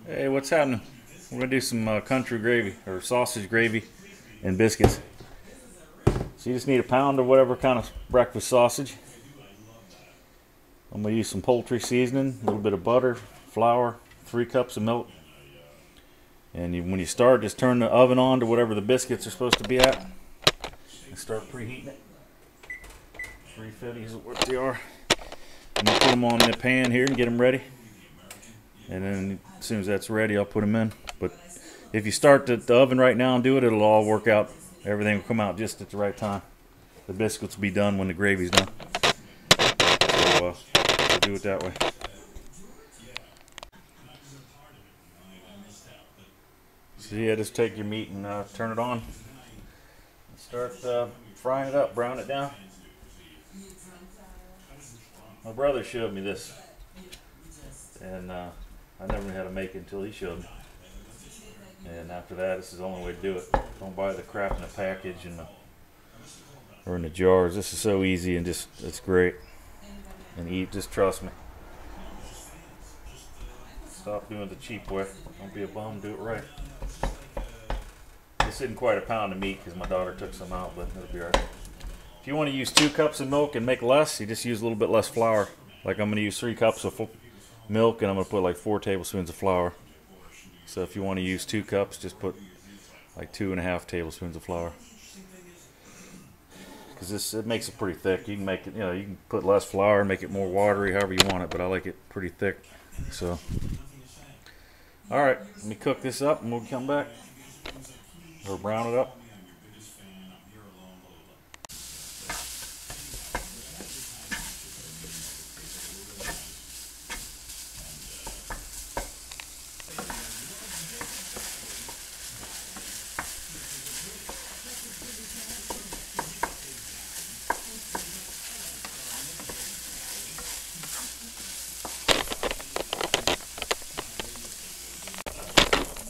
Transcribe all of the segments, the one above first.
Hey, what's happening? We're gonna do some country gravy or sausage gravy and biscuits. So you just need a pound of whatever kind of breakfast sausage. I'm gonna use some poultry seasoning, a little bit of butter, flour, 3 cups of milk. And when you start, just turn the oven on to whatever the biscuits are supposed to be at and start preheating it. 350 is what they are. I'm gonna put them on the pan here and get them ready. And then as soon as that's ready, I'll put them in. But if you start the oven right now and do it, it'll all work out. Everything will come out just at the right time. The biscuits will be done when the gravy's done. So we'll do it that way. So yeah, just take your meat and turn it on. Start frying it up, brown it down. My brother showed me this, and I never knew how to make it until he showed me. And after that, this is the only way to do it. Don't buy the crap in a package or in the jars. This is so easy and it's great. And eat, just trust me. Stop doing the cheap way. Don't be a bum, do it right. This isn't quite a pound of meat because my daughter took some out, but it'll be alright. If you want to use 2 cups of milk and make less, you just use a little bit less flour. Like I'm going to use 3 cups of milk and I'm going to put like 4 tablespoons of flour. So if you want to use 2 cups, just put like 2.5 tablespoons of flour. Because it makes it pretty thick. You can make it, you can put less flour and make it more watery, however you want it. But I like it pretty thick. So, all right, let me cook this up and we'll come back or brown it up.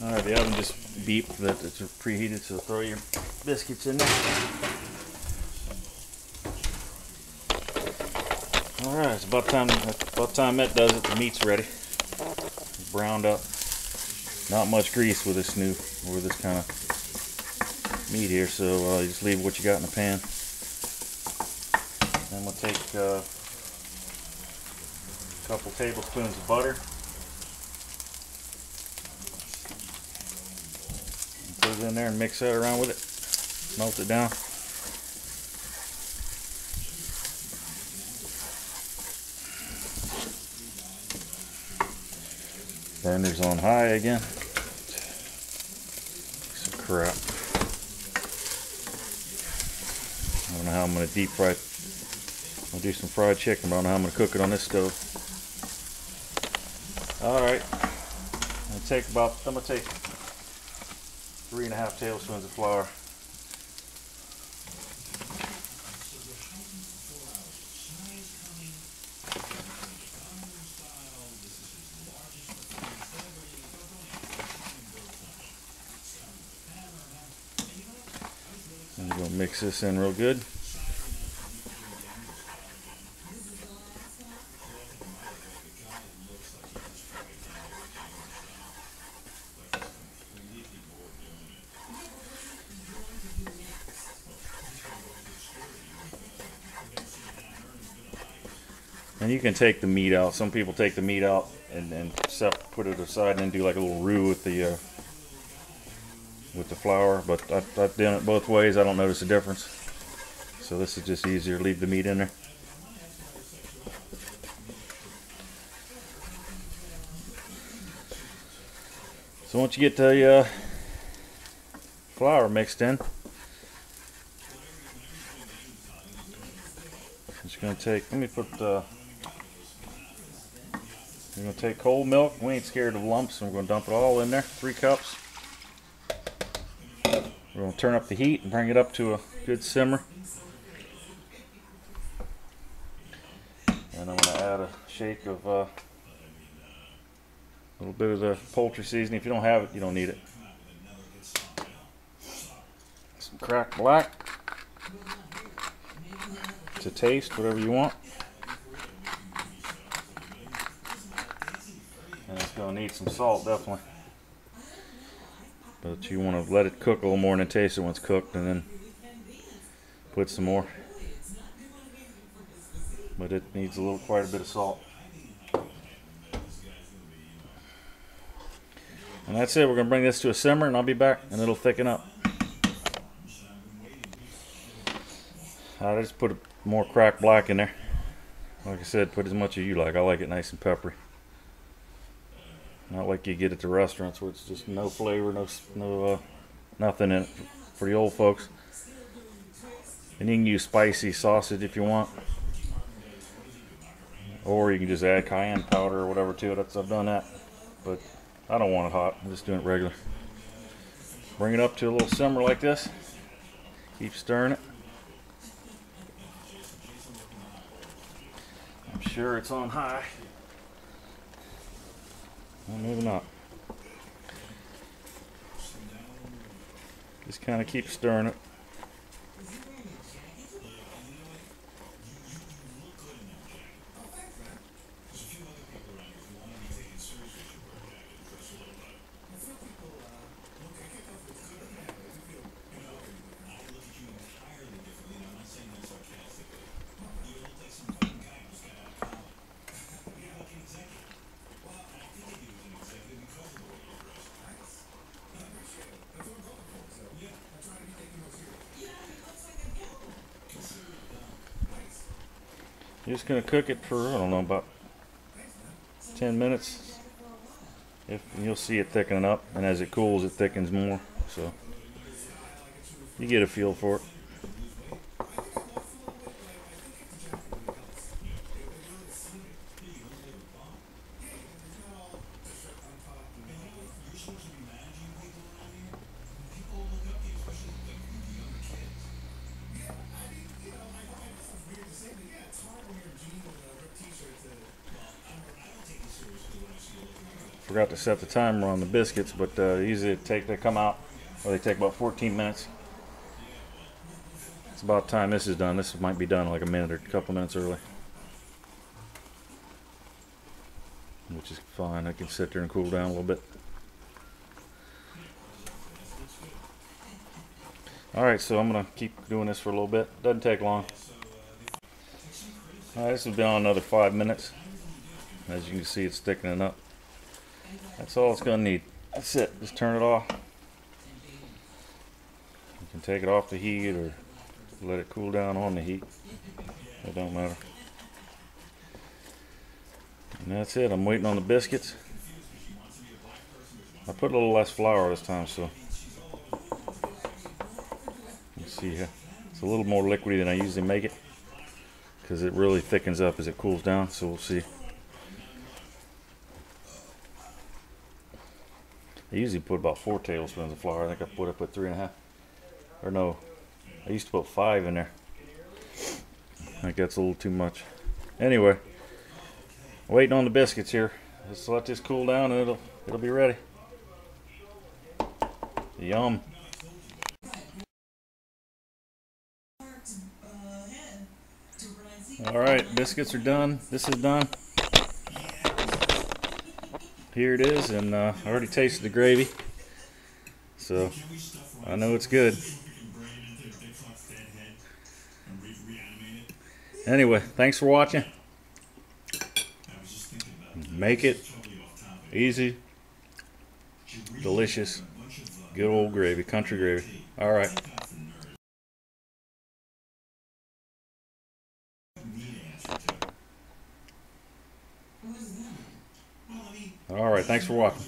Alright, the oven just beeped that it's preheated, so throw your biscuits in there. Alright, it's about time that does it. The meat's ready. It's browned up. Not much grease with this kind of meat here, so you just leave what you got in the pan. Then we'll take a couple tablespoons of butter. Put it in there and mix that around with it. Melt it down. Burner's on high again. Some crap. I don't know how I'm going to deep fry. I'll do some fried chicken, but I don't know how I'm going to cook it on this stove. Alright. I'm going to take 3.5 tablespoons of flour. And we'll mix this in real good. And you can take the meat out. Some people take the meat out and put it aside and then do like a little roux with the flour. But I've done it both ways. I don't notice a difference. So this is just easier. Leave the meat in there. So once you get the flour mixed in, I'm just going to take, we're going to take cold milk. We ain't scared of lumps, and we're going to dump it all in there. 3 cups. We're going to turn up the heat and bring it up to a good simmer. And I'm going to add a shake of a little bit of the poultry seasoning. If you don't have it, you don't need it. Some cracked black to taste, whatever you want. gonna need some salt, definitely. But you want to let it cook a little more and then taste it when it's cooked, and then put some more. But it needs quite a bit of salt. And that's it. We're gonna bring this to a simmer, and I'll be back, and it'll thicken up. I just put more cracked black in there. Like I said, put as much as you like. I like it nice and peppery. Not like you get at the restaurants where it's just no flavor, nothing in it for the old folks. And you can use spicy sausage if you want. Or you can just add cayenne powder or whatever to it. I've done that. But I don't want it hot. I'm just doing it regular. Bring it up to a little simmer like this. Keep stirring it. I'm sure it's on high. Well, maybe not. Just kind of keep stirring it. You're just going to cook it for, I don't know, about 10 minutes. You'll see it thickening up, and as it cools, it thickens more. So you get a feel for it. Forgot to set the timer on the biscuits, but usually they come out, or they take about 14 minutes. It's about time this is done. This might be done like a minute or a couple minutes early, which is fine. I can sit there and cool down a little bit. Alright, so I'm going to keep doing this for a little bit. Doesn't take long. Alright, this has been on another 5 minutes. As you can see, it's thickening up. That's all it's going to need. That's it. Just turn it off. You can take it off the heat or let it cool down on the heat. It don't matter. And that's it. I'm waiting on the biscuits. I put a little less flour this time, so you see here. It's a little more liquidy than I usually make it because it really thickens up as it cools down, so we'll see. I usually put about 4 tablespoons of flour. I think I put 3.5. Or no, I used to put 5 in there. I think that's a little too much. Anyway, waiting on the biscuits here. Let's let this cool down and it'll be ready. Yum. All right, biscuits are done. This is done. Here it is, and I already tasted the gravy, so I know it's good. Anyway, thanks for watching. Make it easy, delicious, good old gravy, country gravy. All right. All right, thanks for watching.